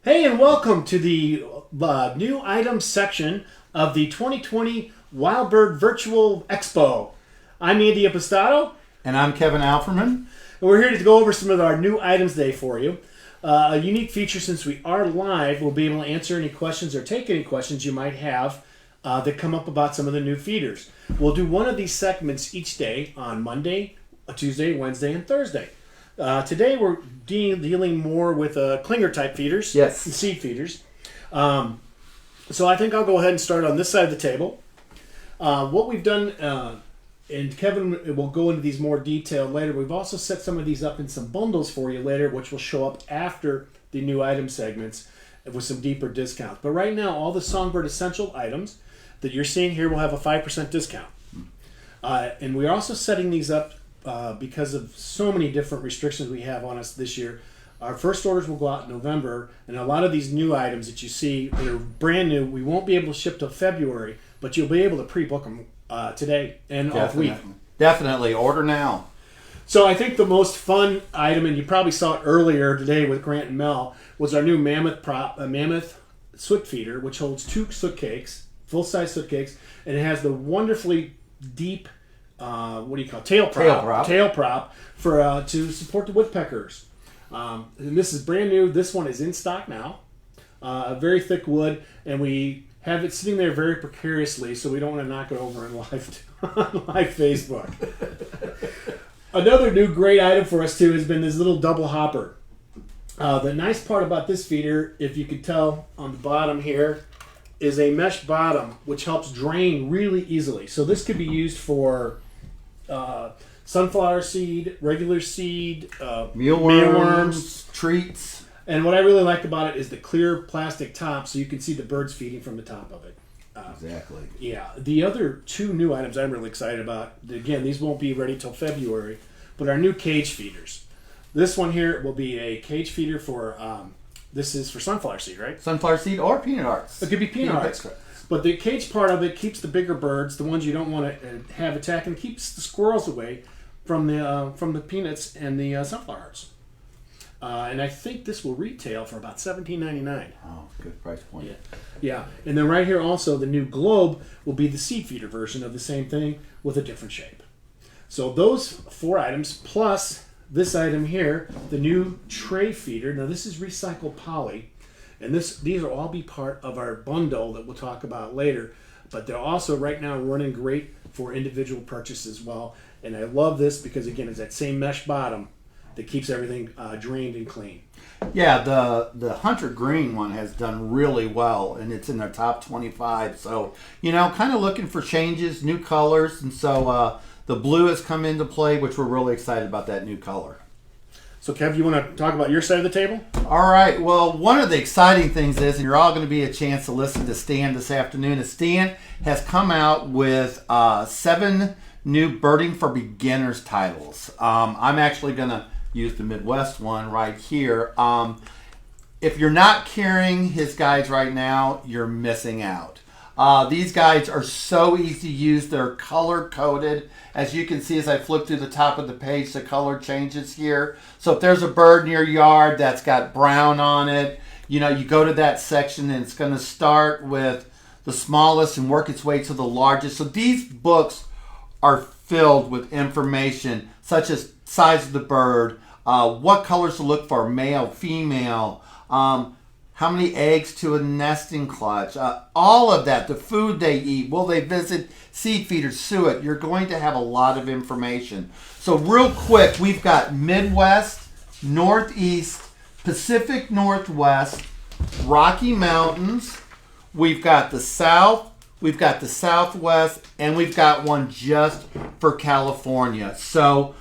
Hey, and welcome to the new items section of the 2020 Wildbird Virtual Expo. I'm Andy Impastato. And I'm Kevin Alferman. And we're here to go over some of our new items today for you. A unique feature, since we are live, we'll be able to answer any questions or take any questions you might have that come up about some of the new feeders. We'll do one of these segments each day on Monday, Tuesday, Wednesday, and Thursday. Today we're dealing more with clinger type feeders, yes, and seed feeders. So I think I'll go ahead and start on this side of the table. What we've done, and Kevin will go into these more detail later, we've also set some of these up in some bundles for you later, which will show up after the new item segments with some deeper discounts. But right now, all the Songbird Essential items that you're seeing here will have a 5% discount. And we're also setting these up because of so many different restrictions we have on us this year. Our first orders will go out in November, and a lot of these new items that you see that are brand new, we won't be able to ship till February, but you'll be able to pre-book them today and off week. Definitely, order now. So I think the most fun item, and you probably saw it earlier today with Grant and Mel, was our new Mammoth soot feeder, which holds 2 soot cakes, full-size soot cakes, and it has the wonderfully deep tail prop for to support the woodpeckers. And this is brand new. This one is in stock now. A very thick wood, and we have it sitting there very precariously, so we don't want to knock it over in live Facebook. Another new great item for us too has been this little double hopper. The nice part about this feeder, if you could tell on the bottom here, is a mesh bottom which helps drain really easily. So this could be used for sunflower seed, regular seed, mealworms, treats. And what I really like about it is the clear plastic top, so you can see the birds feeding from the top of it. Exactly. Yeah. The other 2 new items I'm really excited about, again, these won't be ready till February, but our new cage feeders. This one here will be a cage feeder for, this is for sunflower seed, right? Sunflower seed or peanut hearts. It could be peanut hearts. But the cage part of it keeps the bigger birds, the ones you don't want to have attack, and keeps the squirrels away from the peanuts and the sunflower hearts. And I think this will retail for about $17.99. Oh, good price point. Yeah. And then right here also, the new globe will be the seed feeder version of the same thing with a different shape. So those 4 items, plus this item here, the new tray feeder. Now this is recycled poly. And these will all be part of our bundle that we'll talk about later. But they're also right now running great for individual purchase as well. And I love this because, again, it's that same mesh bottom that keeps everything drained and clean. Yeah, the Hunter Green one has done really well, and it's in their top 25. So, kind of looking for changes, new colors. And so the blue has come into play, which we're really excited about that new color. So, Kev, you want to talk about your side of the table? All right. Well, one of the exciting things is, and you're all going to be a chance to listen to Stan this afternoon, is Stan has come out with 7 new birding for beginners titles. I'm actually going to use the Midwest one right here. If you're not carrying his guides right now, you're missing out. These guides are so easy to use. They're color coded. As you can see, as I flip through the top of the page, the color changes here. So if there's a bird in your yard that's got brown on it, you go to that section and it's going to start with the smallest and work its way to the largest. So these books are filled with information such as size of the bird, what colors to look for, male, female, how many eggs to a nesting clutch, all of that, the food they eat, will they visit seed feeders, suet. You're going to have a lot of information. So real quick, we've got Midwest, Northeast, Pacific Northwest, Rocky Mountains, we've got the South, we've got the Southwest, and we've got one just for California. So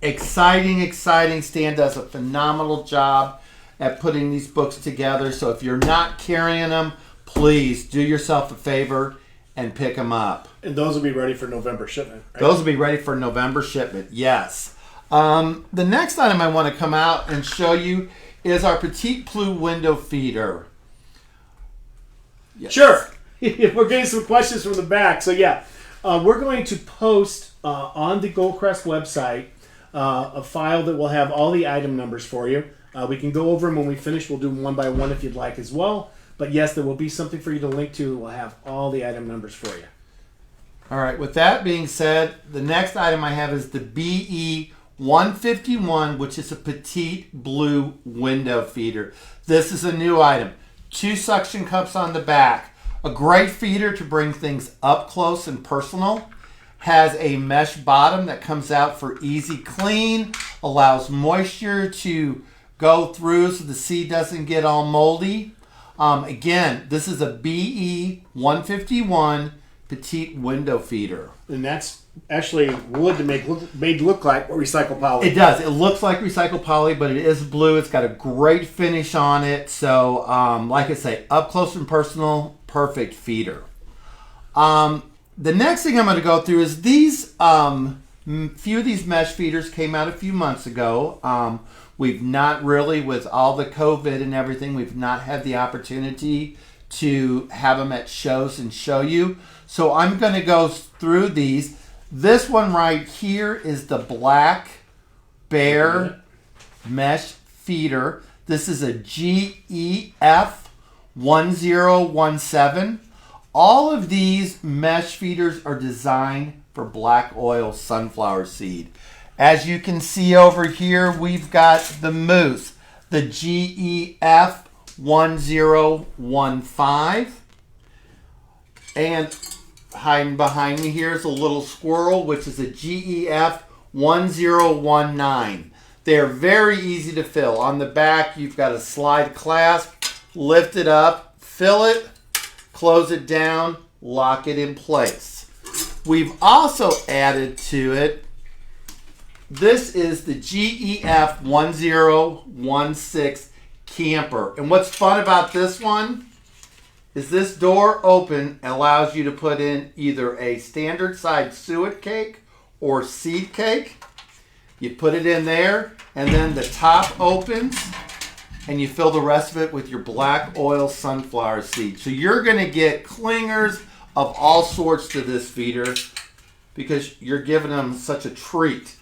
exciting. Stan does a phenomenal job at putting these books together. So if you're not carrying them, please do yourself a favor and pick them up. And those will be ready for November shipment, right? Those will be ready for November shipment, yes. The next item I want to come out and show you is our Petite Blue window feeder. Yes. Sure. We're getting some questions from the back. So yeah, we're going to post on the Goldcrest website a file that will have all the item numbers for you. We can go over them when we finish. We'll do them one by one if you'd like as well. But yes, there will be something for you to link to. We'll have all the item numbers for you. All right, with that being said, the next item I have is the BE 151, which is a petite blue window feeder. This is a new item. 2 suction cups on the back. A great feeder to bring things up close and personal. Has a mesh bottom that comes out for easy clean. Allows moisture to go through so the seed doesn't get all moldy. Again, this is a BE 151 petite window feeder. And that's actually wood to made look like recycled poly. It does. It looks like recycled poly, but it is blue. It's got a great finish on it. So, like I say, up close and personal, perfect feeder. The next thing I'm going to go through is these. Few of these mesh feeders came out a few months ago. We've not really, with all the COVID and everything, we've not had the opportunity to have them at shows and show you. So I'm going to go through these. This one right here is the Black Bear mesh feeder. This is a GEF 1017. All of these mesh feeders are designed for black oil sunflower seed. As you can see over here, we've got the Moose, the GEF 1015. And hiding behind me here is a little squirrel, which is a GEF 1019. They're very easy to fill. On the back, you've got a slide clasp, lift it up, fill it, close it down, lock it in place. We've also added to it, this is the GEF 1016 camper. And what's fun about this one is this door open allows you to put in either a standard size suet cake or seed cake. You put it in there, and then the top opens, and you fill the rest of it with your black oil sunflower seed. So you're going to get clingers of all sorts to this feeder because you're giving them such a treat.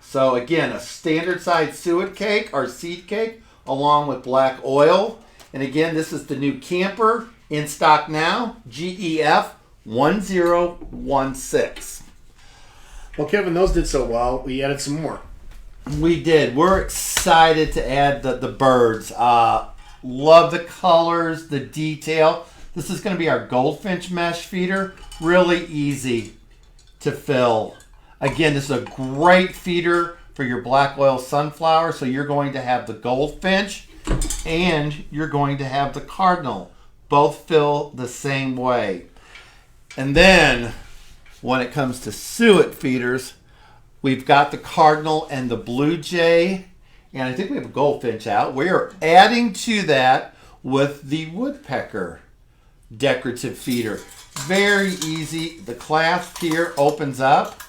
So again, a standard size suet cake or seed cake along with black oil. And again, this is the new camper in stock now, GEF 1016. Well, Kevin, those did so well. We added some more. We did. We're excited to add the birds. Love the colors, the detail. This is going to be our goldfinch mesh feeder. Really easy to fill. Again, this is a great feeder for your black oil sunflower. So you're going to have the goldfinch and you're going to have the cardinal. Both fill the same way. And then when it comes to suet feeders, we've got the cardinal and the blue jay. And I think we have a goldfinch out. We are adding to that with the woodpecker decorative feeder. Very easy. The clasp here opens up.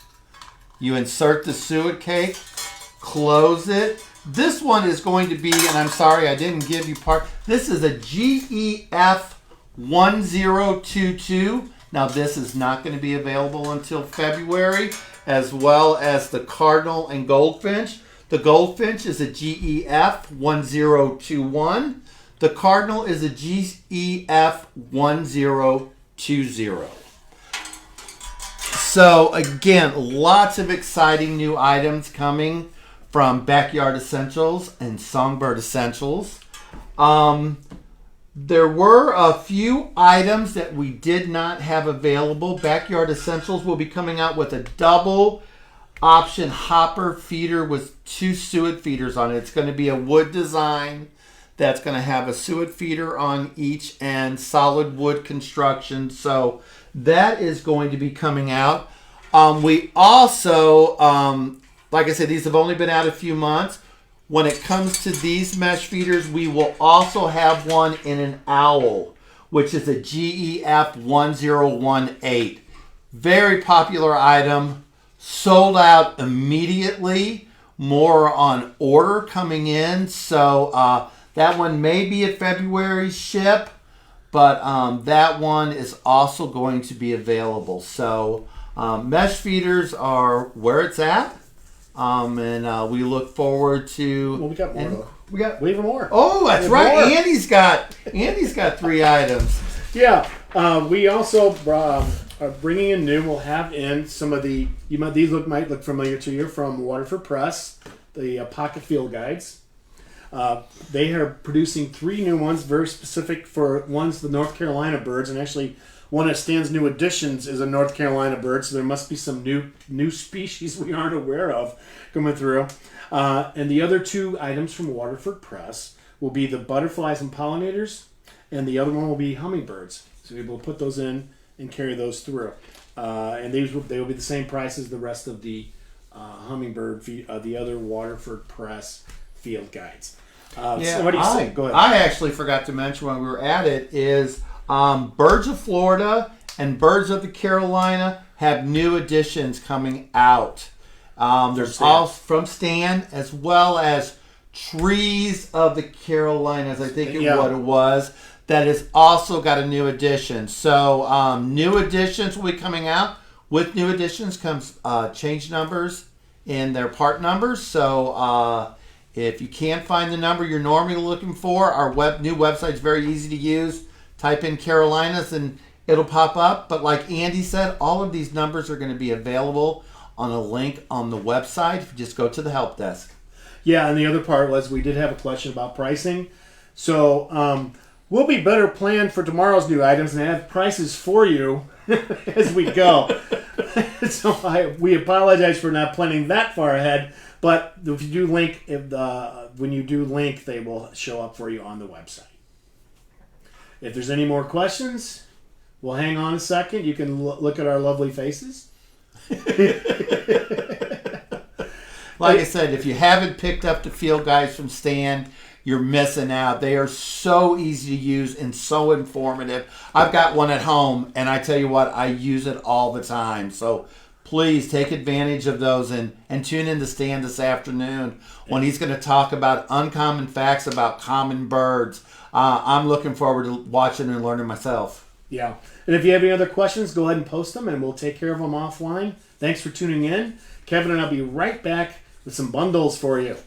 You insert the suet cake, close it. This one is going to be, and I'm sorry I didn't give you part, this is a GEF 1022. Now this is not going to be available until February, as well as the cardinal and goldfinch. The goldfinch is a GEF 1021. The cardinal is a GEF 1020. So again, lots of exciting new items coming from Backyard Essentials and Songbird Essentials. There were a few items that we did not have available. Backyard Essentials will be coming out with a double option hopper feeder with 2 suet feeders on it. It's going to be a wood design that's going to have a suet feeder on each end, solid wood construction. So that is going to be coming out. We also, like I said, these have only been out a few months. When it comes to these mesh feeders, we will also have one in an owl, which is a GEF 1018. Very popular item. Sold out immediately. More on order coming in. So that one may be a February ship, but that one is also going to be available. So mesh feeders are where it's at. And we look forward to... Well, we got more though. We got even more. Oh, that's right. More. Andy's got 3 items. Yeah. We also are bringing in new. We'll have in some of the. These might look familiar to you from Waterford Press, the pocket field guides. They are producing 3 new ones, very specific for the North Carolina birds, and actually one of Stan's new additions is a North Carolina bird, so there must be some new species we aren't aware of coming through. And the other 2 items from Waterford Press will be the butterflies and pollinators, and the other one will be hummingbirds. So we will put those in and carry those through. And they will be the same price as the rest of the hummingbird, the other Waterford Press field guides. Go ahead. I actually forgot to mention when we were at it is Birds of Florida and Birds of the Carolina have new editions coming out. There's all from Stan, as well as Trees of the Carolinas, I think what it was, that has also got a new edition. So new editions will be coming out. With new editions comes change numbers in their part numbers. So if you can't find the number you're normally looking for, our new website is very easy to use. Type in Carolinas and it'll pop up. But like Andy said, all of these numbers are going to be available on a link on the website if you just go to the help desk. Yeah, and the other part was we did have a question about pricing. So we'll be better planned for tomorrow's new items and have prices for you as we go. So we apologize for not planning that far ahead. But if you do link, when you do link, they will show up for you on the website. If there's any more questions, we'll hang on a second. You can look at our lovely faces. Like I said, if you haven't picked up the field guides from Stan, you're missing out. They are so easy to use and so informative. I've got one at home, and I tell you what, I use it all the time. So please take advantage of those and tune in to Stan this afternoon when he's going to talk about uncommon facts about common birds. I'm looking forward to watching and learning myself. Yeah. And if you have any other questions, go ahead and post them, and we'll take care of them offline. Thanks for tuning in. Kevin and I'll be right back with some bundles for you.